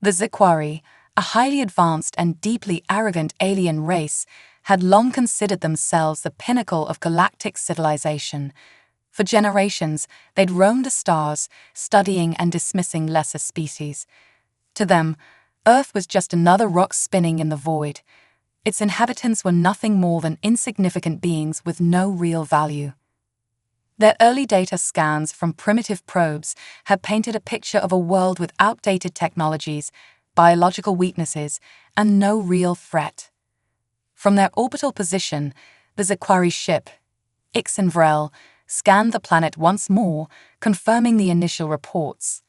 The Zikwari, a highly advanced and deeply arrogant alien race, had long considered themselves the pinnacle of galactic civilization. For generations, they'd roamed the stars, studying and dismissing lesser species. To them, Earth was just another rock spinning in the void. Its inhabitants were nothing more than insignificant beings with no real value. Their early data scans from primitive probes had painted a picture of a world with outdated technologies, biological weaknesses, and no real threat. From their orbital position, the Zikwari ship, Ixenvrel, scanned the planet once more, confirming the initial reports.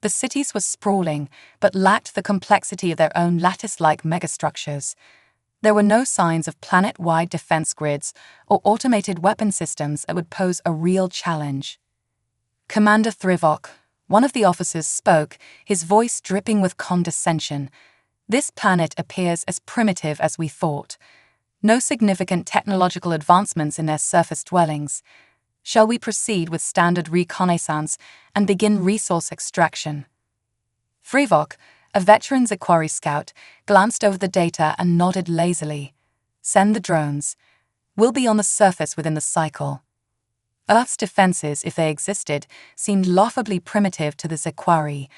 The cities were sprawling, but lacked the complexity of their own lattice-like megastructures. There were no signs of planet-wide defense grids or automated weapon systems that would pose a real challenge. Commander Thrivok, one of the officers, spoke, his voice dripping with condescension. "This planet appears as primitive as we thought. No significant technological advancements in their surface dwellings. Shall we proceed with standard reconnaissance and begin resource extraction?" Thrivok, a veteran Zikwari scout, glanced over the data and nodded lazily. "Send the drones. We'll be on the surface within the cycle." Earth's defenses, if they existed, seemed laughably primitive to the Zikwari.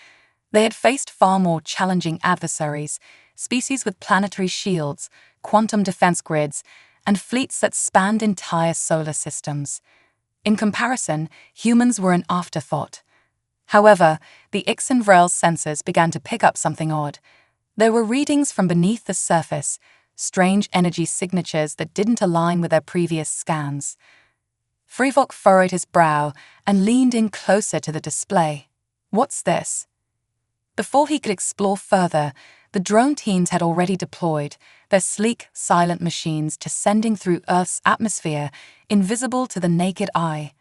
They had faced far more challenging adversaries, species with planetary shields, quantum defense grids, and fleets that spanned entire solar systems. In comparison, humans were an afterthought. However, the Ixenvrel sensors began to pick up something odd. There were readings from beneath the surface, strange energy signatures that didn't align with their previous scans. Thrivok furrowed his brow and leaned in closer to the display. "What's this?" Before he could explore further, the drone teams had already deployed, their sleek, silent machines descending through Earth's atmosphere, invisible to the naked eye.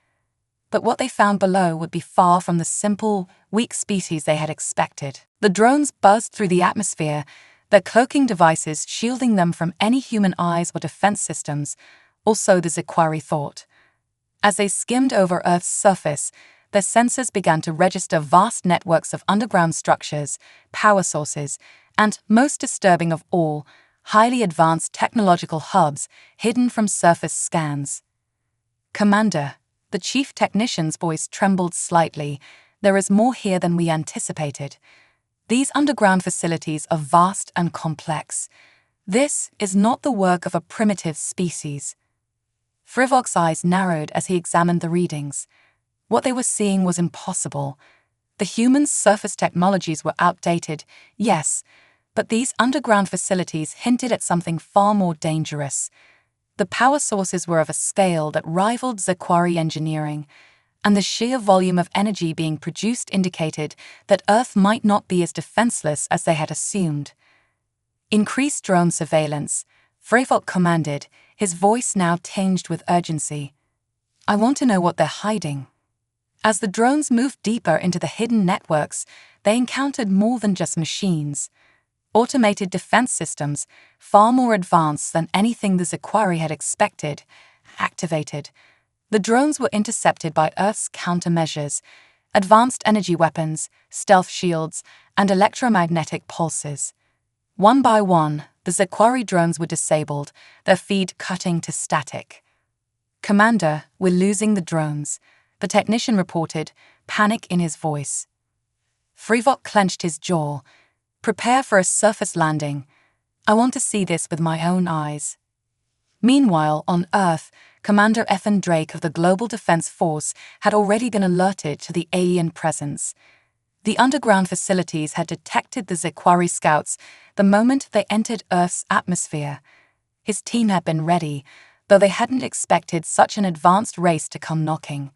But what they found below would be far from the simple, weak species they had expected. The drones buzzed through the atmosphere, their cloaking devices shielding them from any human eyes or defense systems, or so the Zikwari thought. As they skimmed over Earth's surface, their sensors began to register vast networks of underground structures, power sources, and, most disturbing of all, highly advanced technological hubs hidden from surface scans. "Commander," the chief technician's voice trembled slightly, "there is more here than we anticipated. These underground facilities are vast and complex. This is not the work of a primitive species." Thrivok's eyes narrowed as he examined the readings. What they were seeing was impossible. The humans' surface technologies were outdated, yes, but these underground facilities hinted at something far more dangerous. The power sources were of a scale that rivaled Zikwari engineering, and the sheer volume of energy being produced indicated that Earth might not be as defenseless as they had assumed. "Increase drone surveillance," Thrivok commanded, his voice now tinged with urgency. "I want to know what they're hiding." As the drones moved deeper into the hidden networks, they encountered more than just machines. Automated defense systems, far more advanced than anything the Zikwari had expected, activated. The drones were intercepted by Earth's countermeasures, advanced energy weapons, stealth shields, and electromagnetic pulses. One by one, the Zikwari drones were disabled, their feed cutting to static. "Commander, we're losing the drones," the technician reported, panic in his voice. Thrivok clenched his jaw. "Prepare for a surface landing. I want to see this with my own eyes." Meanwhile, on Earth, Commander Ethan Drake of the Global Defense Force had already been alerted to the alien presence. The underground facilities had detected the Zikwari scouts the moment they entered Earth's atmosphere. His team had been ready, though they hadn't expected such an advanced race to come knocking.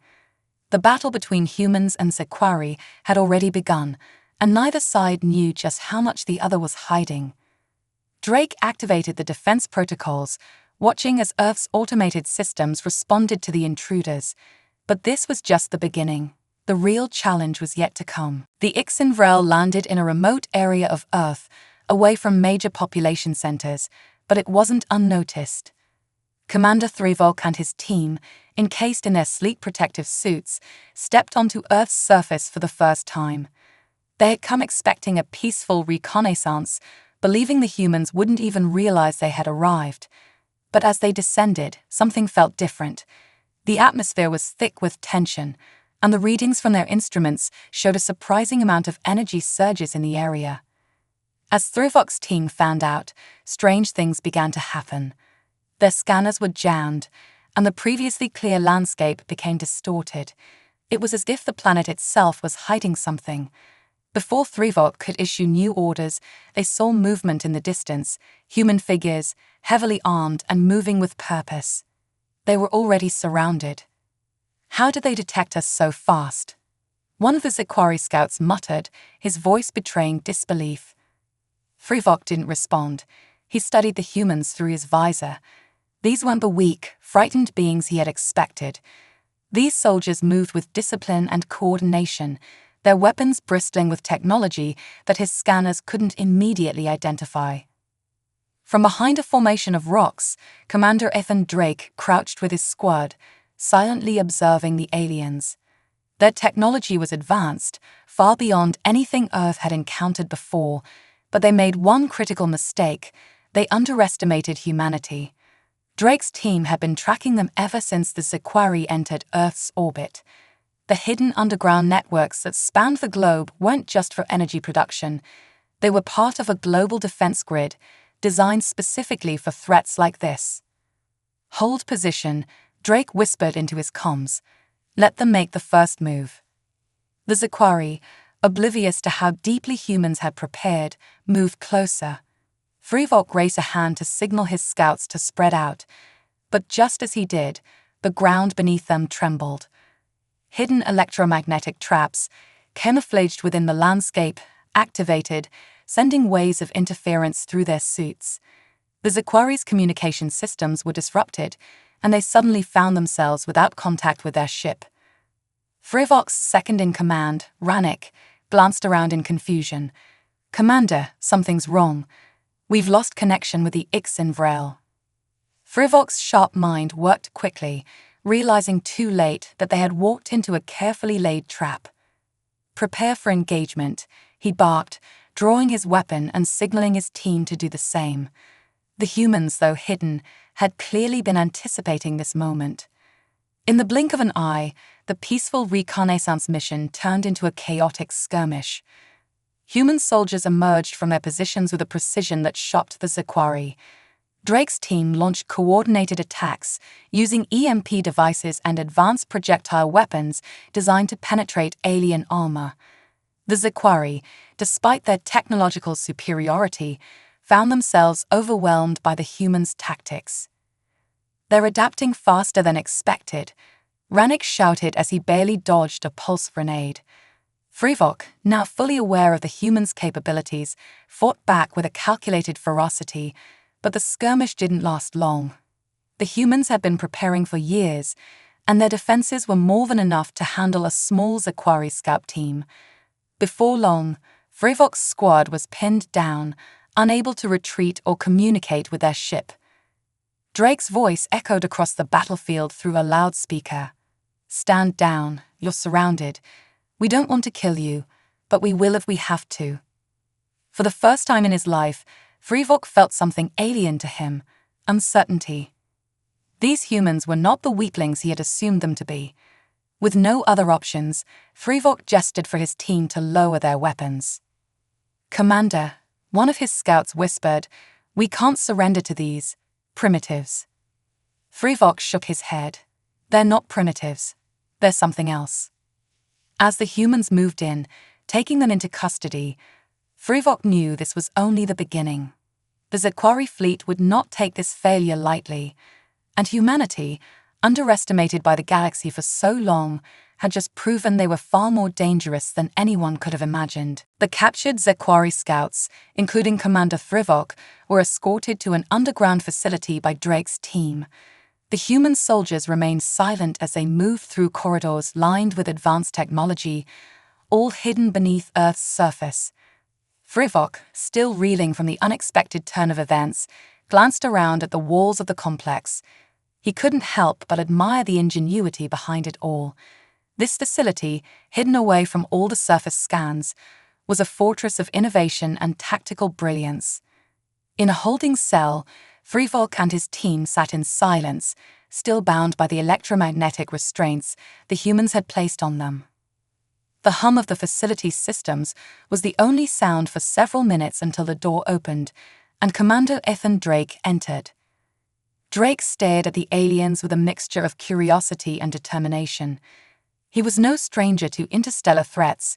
The battle between humans and Zikwari had already begun, and neither side knew just how much the other was hiding. Drake activated the defense protocols, watching as Earth's automated systems responded to the intruders. But this was just the beginning. The real challenge was yet to come. The Ixenvrel landed in a remote area of Earth, away from major population centers, but it wasn't unnoticed. Commander Thrivok and his team, encased in their sleek protective suits, stepped onto Earth's surface for the first time. They had come expecting a peaceful reconnaissance, believing the humans wouldn't even realize they had arrived. But as they descended, something felt different. The atmosphere was thick with tension, and the readings from their instruments showed a surprising amount of energy surges in the area. As Thrivok's team found out, strange things began to happen. Their scanners were jammed, and the previously clear landscape became distorted. It was as if the planet itself was hiding something. Before Thrivok could issue new orders, they saw movement in the distance, human figures, heavily armed and moving with purpose. They were already surrounded. How did they detect us so fast? One of the Zaquari scouts muttered, his voice betraying disbelief. Thrivok didn't respond. He studied the humans through his visor. These weren't the weak, frightened beings he had expected. These soldiers moved with discipline and coordination, their weapons bristling with technology that his scanners couldn't immediately identify. From behind a formation of rocks, Commander Ethan Drake crouched with his squad, silently observing the aliens. Their technology was advanced, far beyond anything Earth had encountered before, but they made one critical mistake: they underestimated humanity. Drake's team had been tracking them ever since the Zaquari entered Earth's orbit. The hidden underground networks that spanned the globe weren't just for energy production. They were part of a global defense grid, designed specifically for threats like this. "Hold position," Drake whispered into his comms. "Let them make the first move." The Zaquari, oblivious to how deeply humans had prepared, moved closer. Thrivok raised a hand to signal his scouts to spread out, but just as he did, the ground beneath them trembled. Hidden electromagnetic traps, camouflaged within the landscape, activated, sending waves of interference through their suits. The Zaquari's communication systems were disrupted, and they suddenly found themselves without contact with their ship. Thrivok's second-in-command, Rannick, glanced around in confusion. "Commander, something's wrong. We've lost connection with the Ixinvrel." Thrivok's sharp mind worked quickly, realizing too late that they had walked into a carefully laid trap. "Prepare for engagement," he barked, drawing his weapon and signaling his team to do the same. The humans, though hidden, had clearly been anticipating this moment. In the blink of an eye, the peaceful reconnaissance mission turned into a chaotic skirmish. Human soldiers emerged from their positions with a precision that shocked the Zaquari. Drake's team launched coordinated attacks, using EMP devices and advanced projectile weapons designed to penetrate alien armor. The Zaquari, despite their technological superiority, found themselves overwhelmed by the humans' tactics. "They're adapting faster than expected," Rannick shouted as he barely dodged a pulse grenade. Thrivok, now fully aware of the humans' capabilities, fought back with a calculated ferocity, but the skirmish didn't last long. The humans had been preparing for years, and their defenses were more than enough to handle a small Zaquari scout team. Before long, Thrivok's squad was pinned down, unable to retreat or communicate with their ship. Drake's voice echoed across the battlefield through a loudspeaker. "Stand down, you're surrounded. We don't want to kill you, but we will if we have to." For the first time in his life, Thrivok felt something alien to him: uncertainty. These humans were not the weaklings he had assumed them to be. With no other options, Thrivok gestured for his team to lower their weapons. "Commander," one of his scouts whispered, "we can't surrender to these primitives." Thrivok shook his head. "They're not primitives. They're something else." As the humans moved in, taking them into custody, Thrivok knew this was only the beginning. The Zaquari fleet would not take this failure lightly, and humanity, underestimated by the galaxy for so long, had just proven they were far more dangerous than anyone could have imagined. The captured Zaquari scouts, including Commander Thrivok, were escorted to an underground facility by Drake's team. The human soldiers remained silent as they moved through corridors lined with advanced technology, all hidden beneath Earth's surface. Thrivok, still reeling from the unexpected turn of events, glanced around at the walls of the complex. He couldn't help but admire the ingenuity behind it all. This facility, hidden away from all the surface scans, was a fortress of innovation and tactical brilliance. In a holding cell, Thrivok and his team sat in silence, still bound by the electromagnetic restraints the humans had placed on them. The hum of the facility's systems was the only sound for several minutes until the door opened, and Commando Ethan Drake entered. Drake stared at the aliens with a mixture of curiosity and determination. He was no stranger to interstellar threats,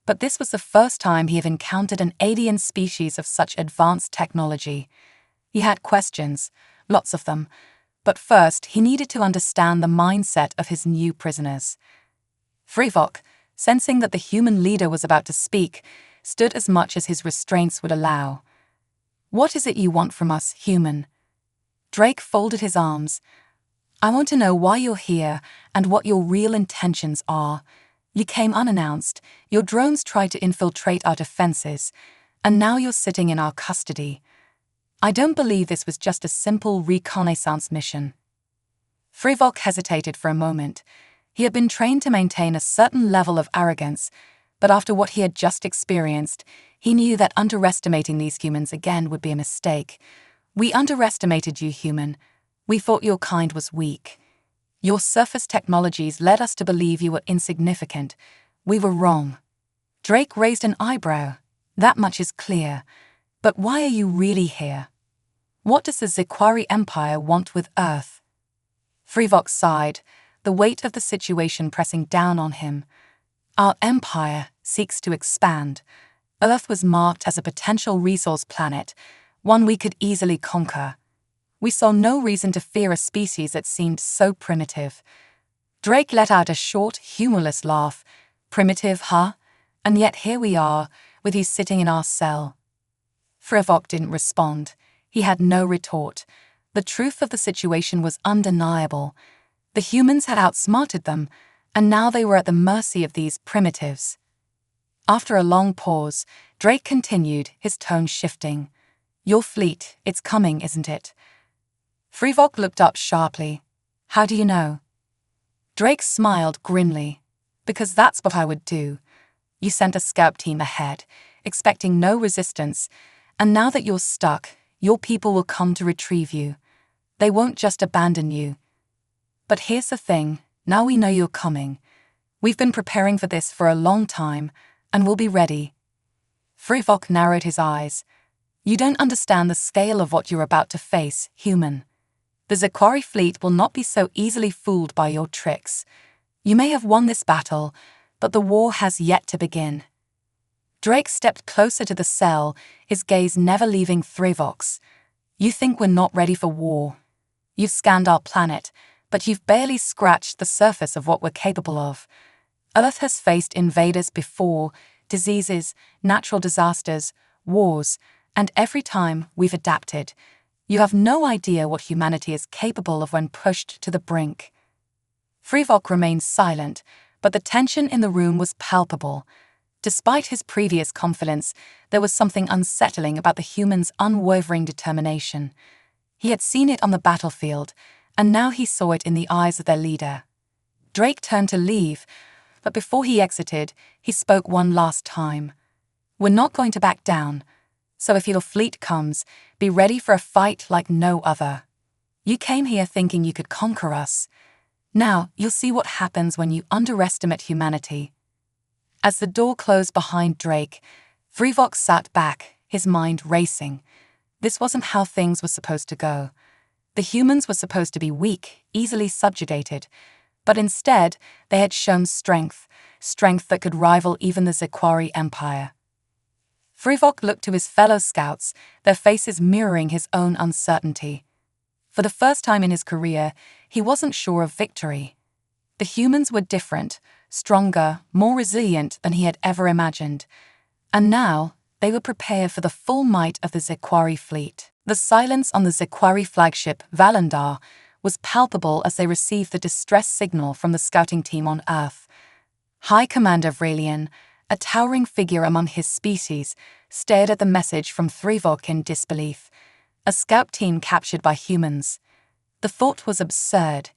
but this was the first time he had encountered an alien species of such advanced technology. He had questions, lots of them, but first he needed to understand the mindset of his new prisoners. Thrivok, sensing that the human leader was about to speak, stood as much as his restraints would allow. "What is it you want from us, human?" Drake folded his arms. "I want to know why you're here and what your real intentions are. You came unannounced, your drones tried to infiltrate our defenses, and now you're sitting in our custody. I don't believe this was just a simple reconnaissance mission." Thrivok hesitated for a moment. He had been trained to maintain a certain level of arrogance, but after what he had just experienced, he knew that underestimating these humans again would be a mistake. "We underestimated you, human. We thought your kind was weak. Your surface technologies led us to believe you were insignificant. We were wrong." Drake raised an eyebrow. "That much is clear. But why are you really here? What does the Ziquari Empire want with Earth?" Thrivok sighed, the weight of the situation pressing down on him. "Our empire seeks to expand. Earth was marked as a potential resource planet, one we could easily conquer. We saw no reason to fear a species that seemed so primitive." Drake let out a short, humorless laugh. "Primitive, huh? And yet here we are, with you sitting in our cell." Thrivok didn't respond. He had no retort. The truth of the situation was undeniable. The humans had outsmarted them, and now they were at the mercy of these primitives. After a long pause, Drake continued, his tone shifting. "Your fleet, it's coming, isn't it?" Thrivok looked up sharply. "How do you know?" Drake smiled grimly. "Because that's what I would do. You sent a scout team ahead, expecting no resistance, and now that you're stuck, your people will come to retrieve you. They won't just abandon you. But here's the thing, now we know you're coming. We've been preparing for this for a long time, and we'll be ready." Thrivok narrowed his eyes. "You don't understand the scale of what you're about to face, human. The Ziquari fleet will not be so easily fooled by your tricks. You may have won this battle, but the war has yet to begin." Drake stepped closer to the cell, his gaze never leaving Thrivok's. "You think we're not ready for war. You've scanned our planet, but you've barely scratched the surface of what we're capable of. Earth has faced invaders before, diseases, natural disasters, wars, and every time we've adapted. You have no idea what humanity is capable of when pushed to the brink." Thrivok remained silent, but the tension in the room was palpable. Despite his previous confidence, there was something unsettling about the humans' unwavering determination. He had seen it on the battlefield, and now he saw it in the eyes of their leader. Drake turned to leave, but before he exited, he spoke one last time. "We're not going to back down, so if your fleet comes, be ready for a fight like no other. You came here thinking you could conquer us. Now you'll see what happens when you underestimate humanity." As the door closed behind Drake, Thrivok sat back, his mind racing. This wasn't how things were supposed to go. The humans were supposed to be weak, easily subjugated, but instead they had shown strength that could rival even the Ziquari Empire. Thrivok looked to his fellow scouts, their faces mirroring his own uncertainty. For the first time in his career, he wasn't sure of victory. The humans were different, stronger, more resilient than he had ever imagined. And now, they were prepared for the full might of the Ziquari fleet. The silence on the Ziquari flagship, Valandar, was palpable as they received the distress signal from the scouting team on Earth. High Commander Vrelian, a towering figure among his species, stared at the message from Thrivok in disbelief. A scout team captured by humans. The thought was absurd.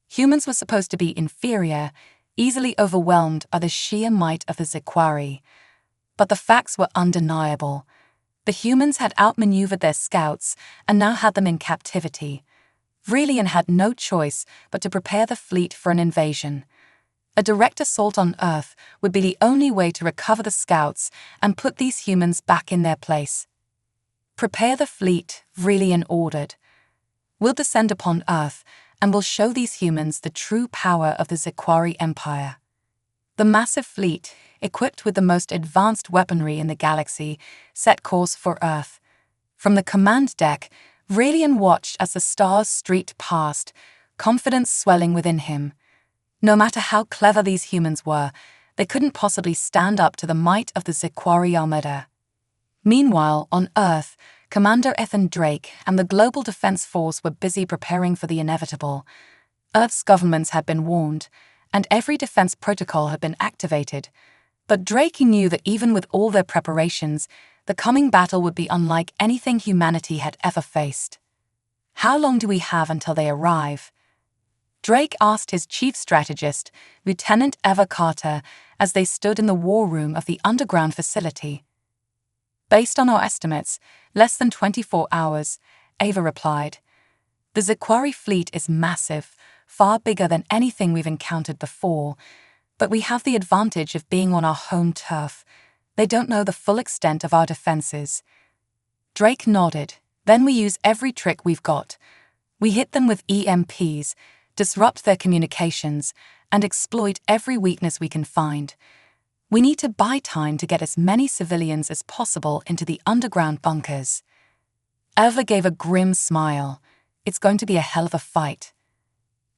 Humans were supposed to be inferior, easily overwhelmed by the sheer might of the Ziquari. But the facts were undeniable. The humans had outmaneuvered their scouts and now had them in captivity. Vrelian had no choice but to prepare the fleet for an invasion. A direct assault on Earth would be the only way to recover the scouts and put these humans back in their place. "Prepare the fleet," Vrelian ordered. "We'll descend upon Earth and we'll show these humans the true power of the Zequari Empire." The massive fleet, equipped with the most advanced weaponry in the galaxy, set course for Earth. From the command deck, Vrelian watched as the stars streaked past, confidence swelling within him. No matter how clever these humans were, they couldn't possibly stand up to the might of the Zequari Armada. Meanwhile, on Earth, Commander Ethan Drake and the Global Defense Force were busy preparing for the inevitable. Earth's governments had been warned, and every defense protocol had been activated. But Drake knew that even with all their preparations, the coming battle would be unlike anything humanity had ever faced. "How long do we have until they arrive?" Drake asked his chief strategist, Lieutenant Eva Carter, as they stood in the war room of the underground facility. "Based on our estimates, less than 24 hours, Eva replied. "The Zequari fleet is massive, far bigger than anything we've encountered before, but we have the advantage of being on our home turf. They don't know the full extent of our defenses." Drake nodded. "Then we use every trick we've got. We hit them with EMPs, disrupt their communications, and exploit every weakness we can find. We need to buy time to get as many civilians as possible into the underground bunkers." Eva gave a grim smile. "It's going to be a hell of a fight."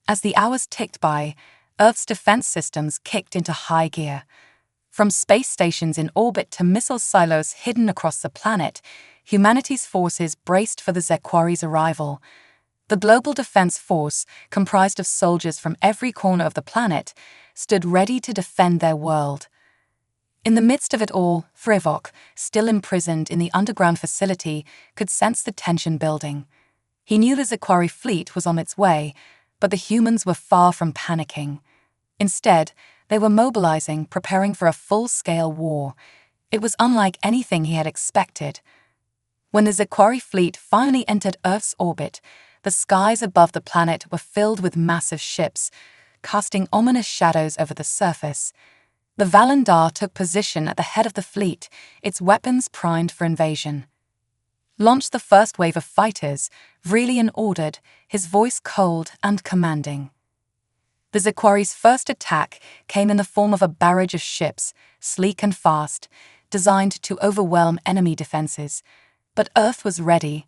As the hours ticked by, Earth's defense systems kicked into high gear. From space stations in orbit to missile silos hidden across the planet, humanity's forces braced for the Zequari's arrival. The Global Defense Force, comprised of soldiers from every corner of the planet, stood ready to defend their world. In the midst of it all, Thrivok, still imprisoned in the underground facility, could sense the tension building. He knew the Zequari fleet was on its way, but the humans were far from panicking. Instead, they were mobilizing, preparing for a full-scale war. It was unlike anything he had expected. When the Zequari fleet finally entered Earth's orbit, the skies above the planet were filled with massive ships, casting ominous shadows over the surface. The Valandar took position at the head of the fleet, its weapons primed for invasion. "Launch the first wave of fighters," Vrelian ordered, his voice cold and commanding. The Zequari's first attack came in the form of a barrage of ships, sleek and fast, designed to overwhelm enemy defenses. But Earth was ready.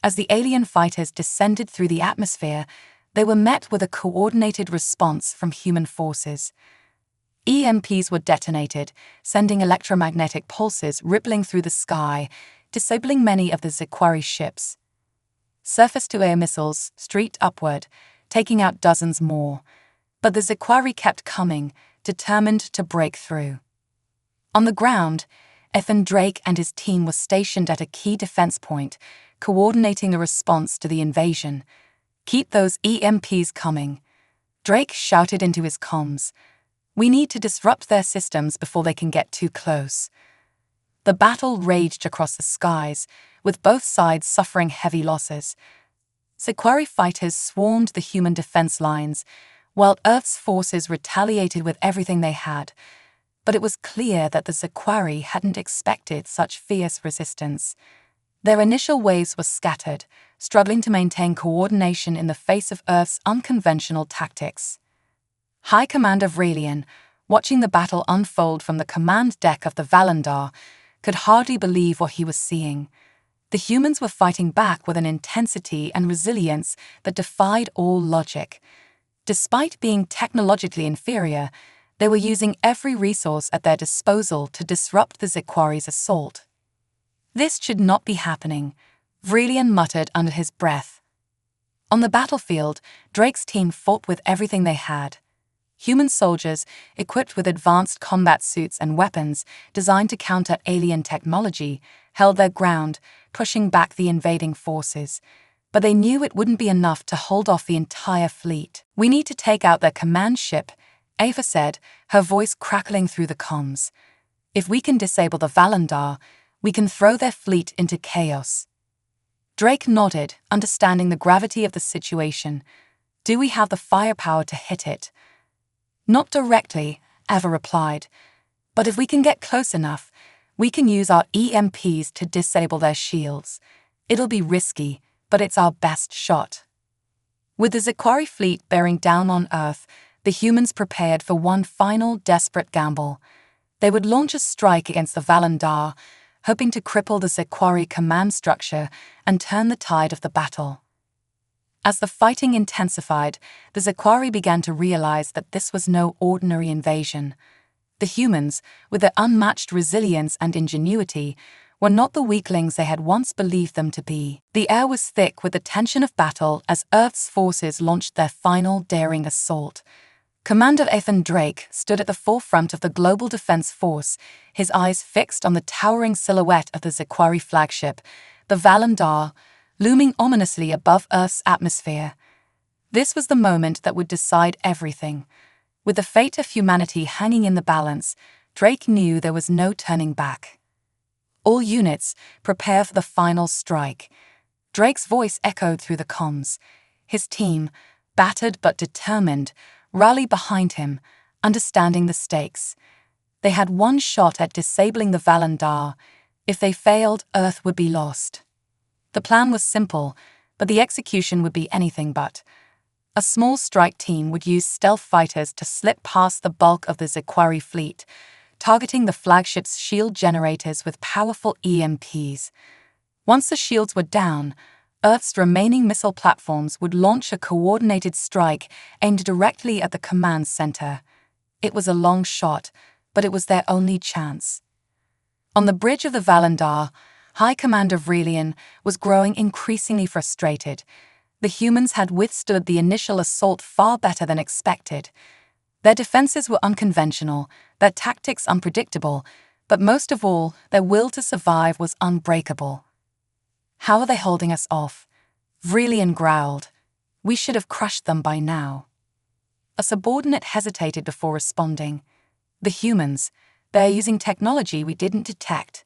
As the alien fighters descended through the atmosphere, they were met with a coordinated response from human forces. EMPs were detonated, sending electromagnetic pulses rippling through the sky, disabling many of the Zequari ships. Surface-to-air missiles streaked upward, taking out dozens more. But the Zequari kept coming, determined to break through. On the ground, Ethan Drake and his team were stationed at a key defense point, coordinating a response to the invasion. "Keep those EMPs coming," Drake shouted into his comms. "We need to disrupt their systems before they can get too close." The battle raged across the skies, with both sides suffering heavy losses. Zequari fighters swarmed the human defense lines, while Earth's forces retaliated with everything they had. But it was clear that the Zequari hadn't expected such fierce resistance. Their initial waves were scattered, struggling to maintain coordination in the face of Earth's unconventional tactics. High Commander Vrelian, watching the battle unfold from the command deck of the Valandar, could hardly believe what he was seeing. The humans were fighting back with an intensity and resilience that defied all logic. Despite being technologically inferior, they were using every resource at their disposal to disrupt the Zequari's assault. "This should not be happening," Vrelian muttered under his breath. On the battlefield, Drake's team fought with everything they had. Human soldiers, equipped with advanced combat suits and weapons designed to counter alien technology, held their ground, pushing back the invading forces. But they knew it wouldn't be enough to hold off the entire fleet. "We need to take out their command ship," Eva said, her voice crackling through the comms. If we can disable the Valandar, we can throw their fleet into chaos. Drake nodded, understanding the gravity of the situation. Do we have the firepower to hit it? Not directly, Eva replied. But if we can get close enough, we can use our EMPs to disable their shields. It'll be risky, but it's our best shot. With the Za'Qari fleet bearing down on Earth, the humans prepared for one final desperate gamble. They would launch a strike against the Valandar, hoping to cripple the Za'Qari command structure and turn the tide of the battle. As the fighting intensified, the Za'Qari began to realize that this was no ordinary invasion. The humans, with their unmatched resilience and ingenuity, were not the weaklings they had once believed them to be. The air was thick with the tension of battle as Earth's forces launched their final daring assault. Commander Ethan Drake stood at the forefront of the global defense force, his eyes fixed on the towering silhouette of the Za'Qari flagship, the Valandar, looming ominously above Earth's atmosphere. This was the moment that would decide everything. With the fate of humanity hanging in the balance, Drake knew there was no turning back. All units, prepare for the final strike. Drake's voice echoed through the comms. His team, battered but determined, rallied behind him, understanding the stakes. They had one shot at disabling the Valandar. If they failed, Earth would be lost. The plan was simple, but the execution would be anything but. A small strike team would use stealth fighters to slip past the bulk of the Za'Qari fleet, targeting the flagship's shield generators with powerful EMPs. Once the shields were down, Earth's remaining missile platforms would launch a coordinated strike aimed directly at the command center. It was a long shot, but it was their only chance. On the bridge of the Valandar, High Commander Vrelian was growing increasingly frustrated. The humans had withstood the initial assault far better than expected. Their defenses were unconventional, their tactics unpredictable, but most of all, their will to survive was unbreakable. How are they holding us off? Vrelian growled. We should have crushed them by now. A subordinate hesitated before responding. The humans, they're using technology we didn't detect.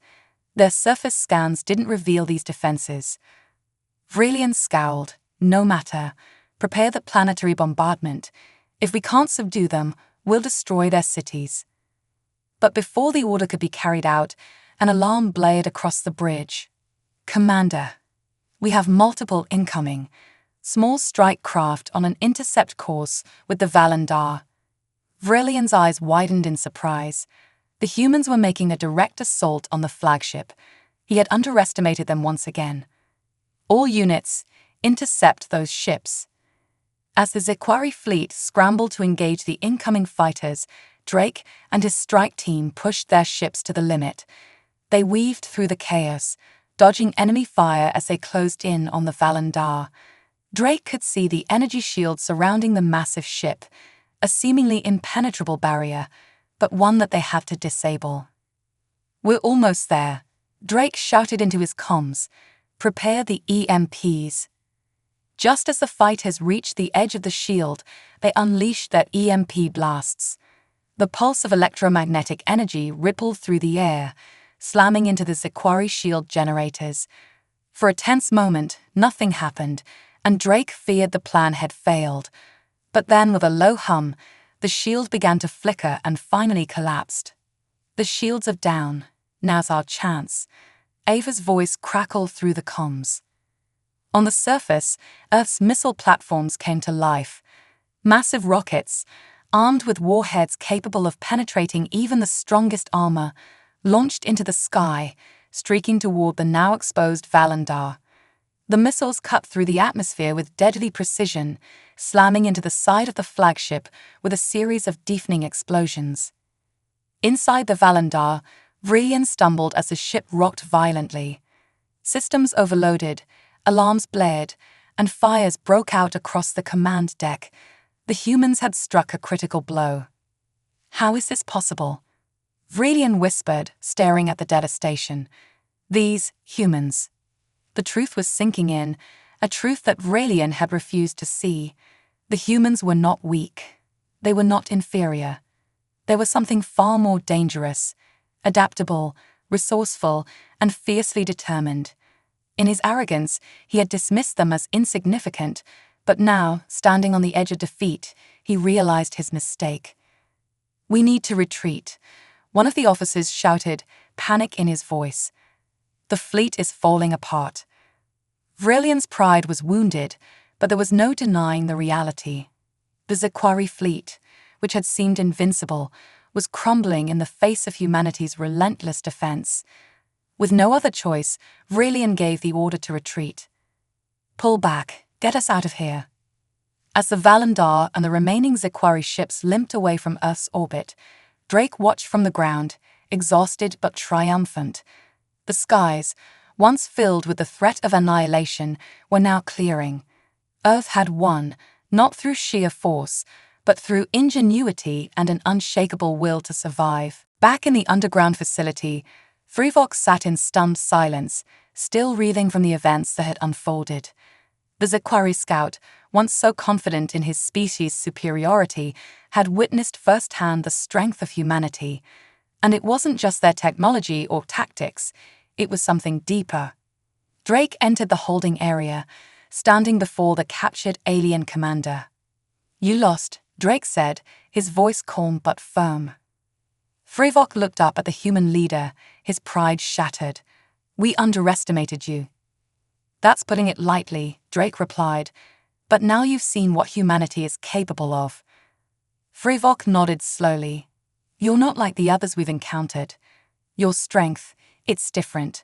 Their surface scans didn't reveal these defenses. Vrelian scowled. No matter. Prepare the planetary bombardment. If we can't subdue them, we'll destroy their cities. But before the order could be carried out, an alarm blared across the bridge. Commander, we have multiple incoming. Small strike craft on an intercept course with the Valandar. Vrelian's eyes widened in surprise. The humans were making a direct assault on the flagship. He had underestimated them once again. All units, intercept those ships. As the Za'Qari fleet scrambled to engage the incoming fighters, Drake and his strike team pushed their ships to the limit. They weaved through the chaos, dodging enemy fire as they closed in on the Valandar. Drake could see the energy shield surrounding the massive ship, a seemingly impenetrable barrier, but one that they had to disable. We're almost there, Drake shouted into his comms. Prepare the EMPs. Just as the fighters reached the edge of the shield, they unleashed their EMP blasts. The pulse of electromagnetic energy rippled through the air, slamming into the Za'Qari shield generators. For a tense moment, nothing happened, and Drake feared the plan had failed. But then, with a low hum, the shield began to flicker and finally collapsed. The shields are down. Now's our chance. Ava's voice crackled through the comms. On the surface, Earth's missile platforms came to life. Massive rockets, armed with warheads capable of penetrating even the strongest armor, launched into the sky, streaking toward the now exposed Valandar. The missiles cut through the atmosphere with deadly precision, slamming into the side of the flagship with a series of deafening explosions. Inside the Valandar, Vrelian stumbled as the ship rocked violently. Systems overloaded, alarms blared, and fires broke out across the command deck. The humans had struck a critical blow. How is this possible? Vrelian whispered, staring at the devastation. These humans. The truth was sinking in, a truth that Vrelian had refused to see. The humans were not weak. They were not inferior. There was something far more dangerous, adaptable, resourceful, and fiercely determined. In his arrogance, he had dismissed them as insignificant, but now, standing on the edge of defeat, he realized his mistake. "We need to retreat," one of the officers shouted, panic in his voice. "The fleet is falling apart." Vrillion's pride was wounded, but there was no denying the reality. The Zequari fleet, which had seemed invincible, was crumbling in the face of humanity's relentless defense. With no other choice, Vrillion gave the order to retreat. "Pull back, get us out of here." As the Valandar and the remaining Zequari ships limped away from Earth's orbit, Drake watched from the ground, exhausted but triumphant. The skies, once filled with the threat of annihilation, were now clearing. Earth had won, not through sheer force, but through ingenuity and an unshakable will to survive. Back in the underground facility, Frivok sat in stunned silence, still reeling from the events that had unfolded. The Zequari scout, once so confident in his species' superiority, had witnessed firsthand the strength of humanity. And it wasn't just their technology or tactics, it was something deeper. Drake entered the holding area, standing before the captured alien commander. "You lost," Drake said, his voice calm but firm. Frivok looked up at the human leader, his pride shattered. "We underestimated you." "That's putting it lightly," Drake replied, "but now you've seen what humanity is capable of." Frivok nodded slowly. "You're not like the others we've encountered. Your strength, it's different."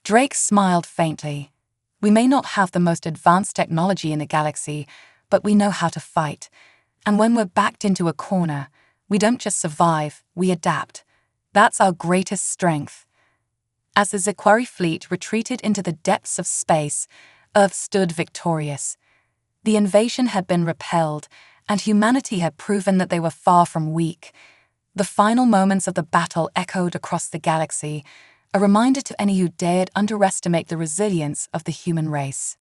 Drake smiled faintly. "We may not have the most advanced technology in the galaxy, but we know how to fight. And when we're backed into a corner, we don't just survive, we adapt. That's our greatest strength." As the Zequari fleet retreated into the depths of space, Earth stood victorious. The invasion had been repelled, and humanity had proven that they were far from weak. The final moments of the battle echoed across the galaxy, a reminder to any who dared underestimate the resilience of the human race.